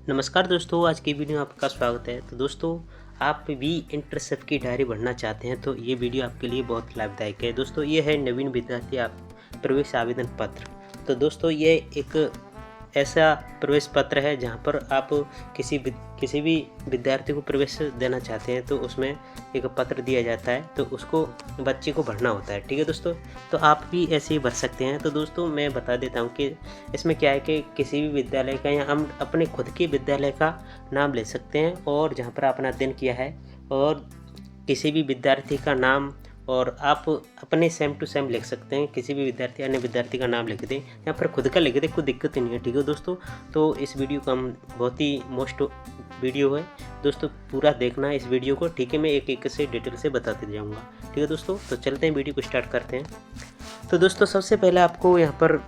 नमस्कार दोस्तों, आज की वीडियो में आपका स्वागत है। तो दोस्तों, आप भी इंटरसेप्ट की डायरी बढ़ना चाहते हैं तो ये वीडियो आपके लिए बहुत लाभदायक है। दोस्तों, ये है नवीन विद्यार्थी आप प्रवेश आवेदन पत्र। तो दोस्तों, ये एक ऐसा प्रवेश पत्र है जहाँ पर आप किसी भी विद्यार्थी को प्रवेश देना चाहते हैं तो उसमें एक पत्र दिया जाता है, तो उसको बच्चे को भरना होता है। ठीक है दोस्तों, तो आप भी ऐसे ही भर सकते हैं। तो दोस्तों, मैं बता देता हूँ कि इसमें क्या है कि किसी भी विद्यालय का या हम अपने खुद के विद्यालय का नाम ले सकते हैं और जहाँ पर आपने अध्ययन किया है, और किसी भी विद्यार्थी का नाम, और आप अपने सेम टू सेम लिख सकते हैं। किसी भी विद्यार्थी अन्य विद्यार्थी का नाम लिख दें या फिर खुद का लिख दें, कोई दिक्कत ही नहीं है। ठीक है दोस्तों, तो इस वीडियो का हम बहुत ही मोस्ट वीडियो है दोस्तों, पूरा देखना इस वीडियो को। ठीक है, मैं एक एक से डिटेल से बताते जाऊँगा। ठीक है दोस्तों, तो चलते हैं वीडियो को स्टार्ट करते हैं। तो दोस्तों, सबसे पहले आपको यहाँ पर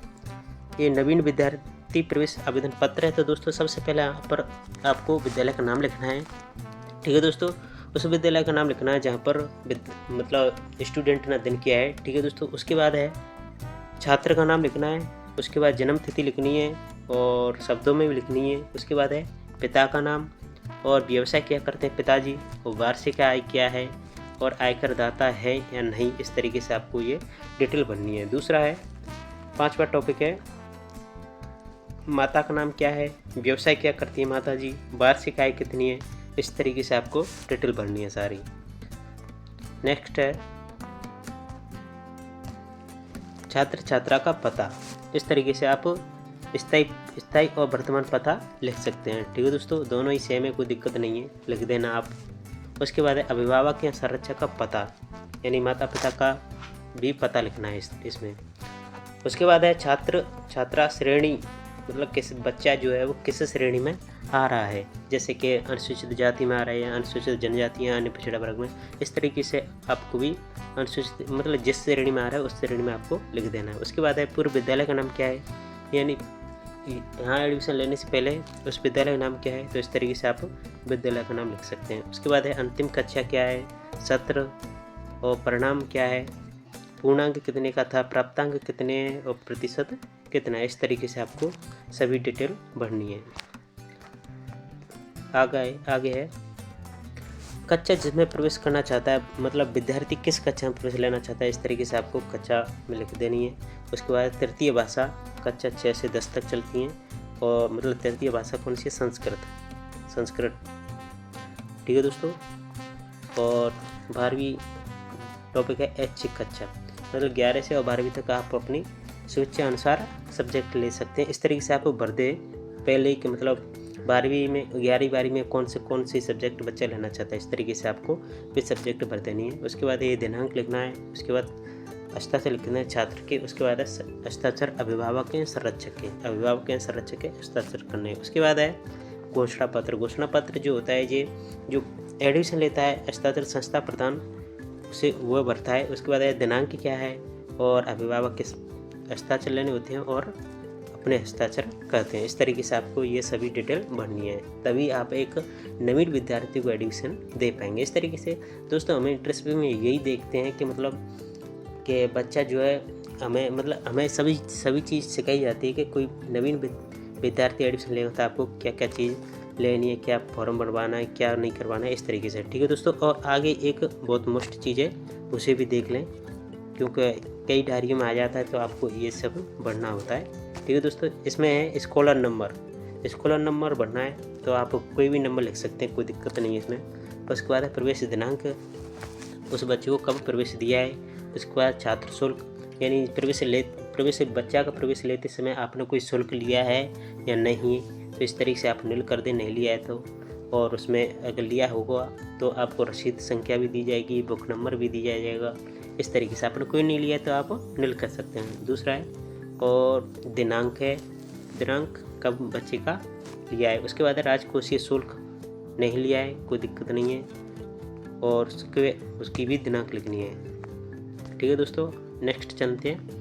ये नवीन विद्यार्थी प्रवेश आवेदन पत्र है। तो दोस्तों, सबसे पहले यहाँ पर आपको विद्यालय का नाम लिखना है। ठीक है दोस्तों, उस विद्यालय का नाम लिखना है जहाँ पर मतलब स्टूडेंट ने अध्ययन किया है। ठीक है दोस्तों, उसके बाद है छात्र का नाम लिखना है। उसके बाद जन्म तिथि लिखनी है और शब्दों में भी लिखनी है। उसके बाद है पिता का नाम और व्यवसाय क्या करते हैं पिताजी, और वार्षिक आय क्या है और आयकर दाता है या नहीं। इस तरीके से आपको ये डिटेल भरनी है। दूसरा है, 5वां टॉपिक है माता का नाम क्या है, व्यवसाय क्या करती है माता जी, वार्षिक आय कितनी है। इस तरीके से आपको डिटेल भरनी है सारी। नेक्स्ट है छात्र छात्रा का पता। इस तरीके से आप स्थायी और वर्तमान पता लिख सकते हैं। ठीक है दोस्तों, दोनों ही सेम है, कोई दिक्कत नहीं है, लिख देना आप। उसके बाद है अभिभावक या संरक्षक का पता, यानी माता पिता का भी पता लिखना है इसमें। उसके बाद है छात्र छात्रा श्रेणी, मतलब किस बच्चा जो है वो किस श्रेणी में आ रहा है, जैसे कि अनुसूचित जाति में आ रहा है या अनुसूचित जनजाति या अन्य पिछड़ा वर्ग में। इस तरीके से आपको भी अनुसूचित मतलब जिस श्रेणी में आ रहा है उस श्रेणी में आपको लिख देना है। उसके बाद है पूर्व विद्यालय का नाम क्या है, यानी यहाँ एडमिशन लेने से पहले उस विद्यालय का नाम क्या है। तो इस तरीके से आप विद्यालय का नाम लिख सकते हैं। उसके बाद है अंतिम कक्षा क्या है, सत्र और परिणाम क्या है, पूर्णांक कितने का था, प्राप्तांक कितने हैं और प्रतिशत कितना है। इस तरीके से आपको सभी डिटेल भरनी है। आगे है कक्षा जिसमें प्रवेश करना चाहता है, मतलब विद्यार्थी किस कक्षा में प्रवेश लेना चाहता है। इस तरीके से आपको कक्षा में लिख देनी है। उसके बाद तृतीय भाषा, कक्षा 6 से 10 तक चलती हैं, और मतलब तृतीय भाषा कौन सी है, संस्कृत। ठीक है दोस्तों, और 12वीं टॉपिक है ऐच्छिक कक्षा, मतलब 11 से और 12वीं तक आप अपनी स्वेच्छा अनुसार सब्जेक्ट ले सकते हैं। इस तरीके से आप भर दे पहले कि मतलब 12वीं में 11वीं में कौन से सब्जेक्ट बच्चा लेना चाहता है। इस तरीके से आपको भी सब्जेक्ट भर देनी है। उसके बाद ये दिनांक लिखना है। उसके बाद हस्ताक्षर लिखना है छात्र के। उसके बाद है हस्ताक्षर अभिभावक के संरक्षक के हस्ताक्षर करने हैं। उसके बाद है घोषणा पत्र जो होता है ये जो एडमिशन लेता है हस्ताक्षर संस्था प्रधान से वो भरता है। उसके बाद है दिनांक क्या है और अभिभावक के हस्ताक्षर लेने होते हैं और अपने हस्ताक्षर करते हैं। इस तरीके से आपको ये सभी डिटेल भरनी है, तभी आप एक नवीन विद्यार्थी को एडमिशन दे पाएंगे। इस तरीके से दोस्तों, हमें इंटरेस्ट में यही देखते हैं कि मतलब कि बच्चा जो है हमें सभी चीज़ सिखाई जाती है कि कोई नवीन विद्यार्थी एडमिशन लेगा तो आपको क्या क्या चीज़ लेनी है, क्या फॉर्म भरवाना है, क्या नहीं करवाना है। इस तरीके से ठीक है दोस्तों, और आगे एक बहुत मोस्ट चीज़ है, उसे भी देख लें क्योंकि कई डायरियों में आ जाता है तो आपको ये सब भरना होता है। ठीक है दोस्तों, इसमें है स्कॉलर नंबर भरना है, तो आप कोई भी नंबर लिख सकते हैं, कोई दिक्कत नहीं है इसमें। उसके बाद है प्रवेश दिनांक, उस बच्चे को कब प्रवेश दिया है। उसके बाद छात्र शुल्क, यानी बच्चा का प्रवेश लेते समय आपने कोई शुल्क लिया है या नहीं। तो इस तरीके से आप नील कर दें, नहीं लिया है तो, और उसमें अगर लिया होगा तो आपको रसीद संख्या भी दी जाएगी, बुक नंबर भी दिया जाएगा। इस तरीके से आपने कोई नहीं लिया है तो आप नील कर सकते हैं। दूसरा है और दिनांक कब बच्चे का लिया है। उसके बाद है राजकोषीय शुल्क, नहीं लिया है, कोई दिक्कत नहीं है, और उसकी भी दिनांक लिखनी है। ठीक है दोस्तों, नेक्स्ट चलते हैं।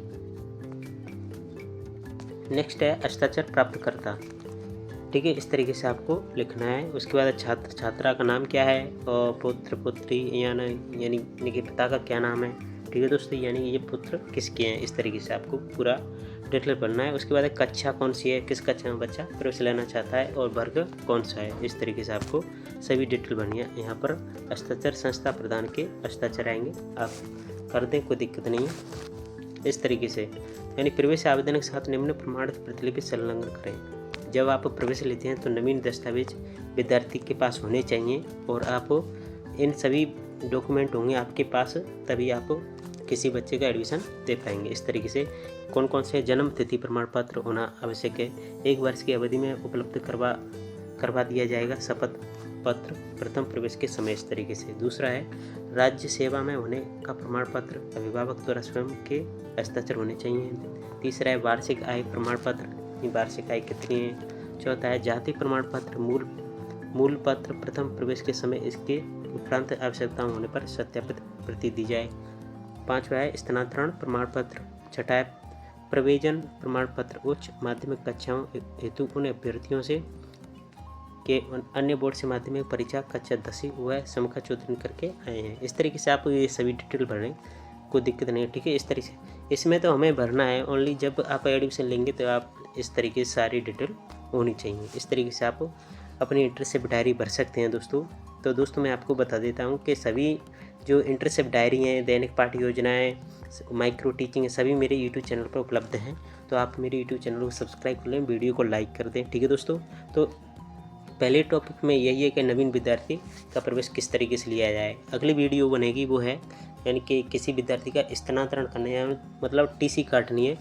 नेक्स्ट है हस्ताक्षर प्राप्तकर्ता। ठीक है, इस तरीके से आपको लिखना है। उसके बाद छात्र छात्रा का नाम क्या है और पुत्र पुत्री यानी इनके पिता का क्या नाम है। ठीक है दोस्तों, यानी ये पुत्र किसके हैं। इस तरीके से आपको पूरा डिटेल भरना है। उसके बाद कक्षा कौन सी है, किस कक्षा में बच्चा प्रवेश लेना चाहता है और वर्ग कौन सा है, इस तरीके से आपको सभी डिटेल भरनी है। यहाँ पर हस्ताक्षर संस्था प्रदान के हस्ताक्षर आएंगे, आप कर दें, कोई दिक्कत नहीं है। इस तरीके से यानी प्रवेश आवेदन के साथ निम्न प्रमाणित प्रतिलिपि संलग्न करें। जब आप प्रवेश लेते हैं तो नवीन दस्तावेज विद्यार्थी के पास होने चाहिए और आप इन सभी डॉक्यूमेंट होंगे आपके पास, तभी आप किसी बच्चे का एडमिशन दे पाएंगे। इस तरीके से कौन कौन से जन्म तिथि प्रमाण पत्र होना आवश्यक है, 1 वर्ष की अवधि में उपलब्ध करवा दिया जाएगा शपथ पत्र प्रथम प्रवेश के समय। इस तरीके से दूसरा है राज्य सेवा में होने का प्रमाण पत्र, अभिभावक द्वारा स्वयं के हस्ताक्षर होने चाहिए। तीसरा है वार्षिक आय प्रमाण पत्र, वार्षिक आय कितनी है। चौथा है जाति प्रमाण पत्र, मूल पत्र प्रथम प्रवेश के समय इसके उपरांत आवश्यकताओं होने पर सत्यापित प्रति दी जाए। पांचवा है स्थानांतरण प्रमाण पत्र। छठा है प्रवेजन प्रमाण पत्र, उच्च माध्यमिक कक्षाओं हेतु उन अभ्यर्थियों से के अन्य बोर्ड से माध्यमिक परीक्षा कक्षा 10वीं व समकक्ष उत्तीर्ण करके आए हैं। इस तरीके से आप ये सभी डिटेल भरें, कोई दिक्कत नहीं है, ठीक है। इस तरीके से इसमें तो हमें भरना है ओनली जब आप एडमिशन लेंगे, तो आप इस तरीके से सारी डिटेल होनी चाहिए। इस तरीके से आप अपनी इंटरसेप्ट डायरी भर सकते हैं दोस्तों। तो दोस्तों मैं आपको बता देता हूँ कि सभी जो इंटरसेप्ट डायरी हैं, दैनिक पाठ्य योजनाएँ, माइक्रो टीचिंग, सभी मेरे यूट्यूब चैनल पर उपलब्ध हैं। तो आप मेरे यूट्यूब चैनल को सब्सक्राइब कर लें, वीडियो को लाइक कर दें, ठीक है दोस्तों। तो पहले टॉपिक में यही है कि नवीन विद्यार्थी का प्रवेश किस तरीके से लिया जाए। अगली वीडियो बनेगी वो है यानी कि किसी विद्यार्थी का स्थानांतरण करना है, मतलब टीसी काटनी है,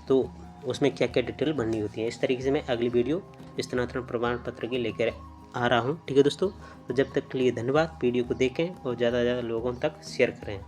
तो उसमें क्या क्या डिटेल भरनी होती है। इस तरीके से मैं अगली वीडियो स्थानांतरण प्रमाण पत्र की लेकर आ रहा हूँ, ठीक है दोस्तों। तो जब तक के लिए धन्यवाद। वीडियो को देखें और ज़्यादा से ज़्यादा लोगों तक शेयर करें।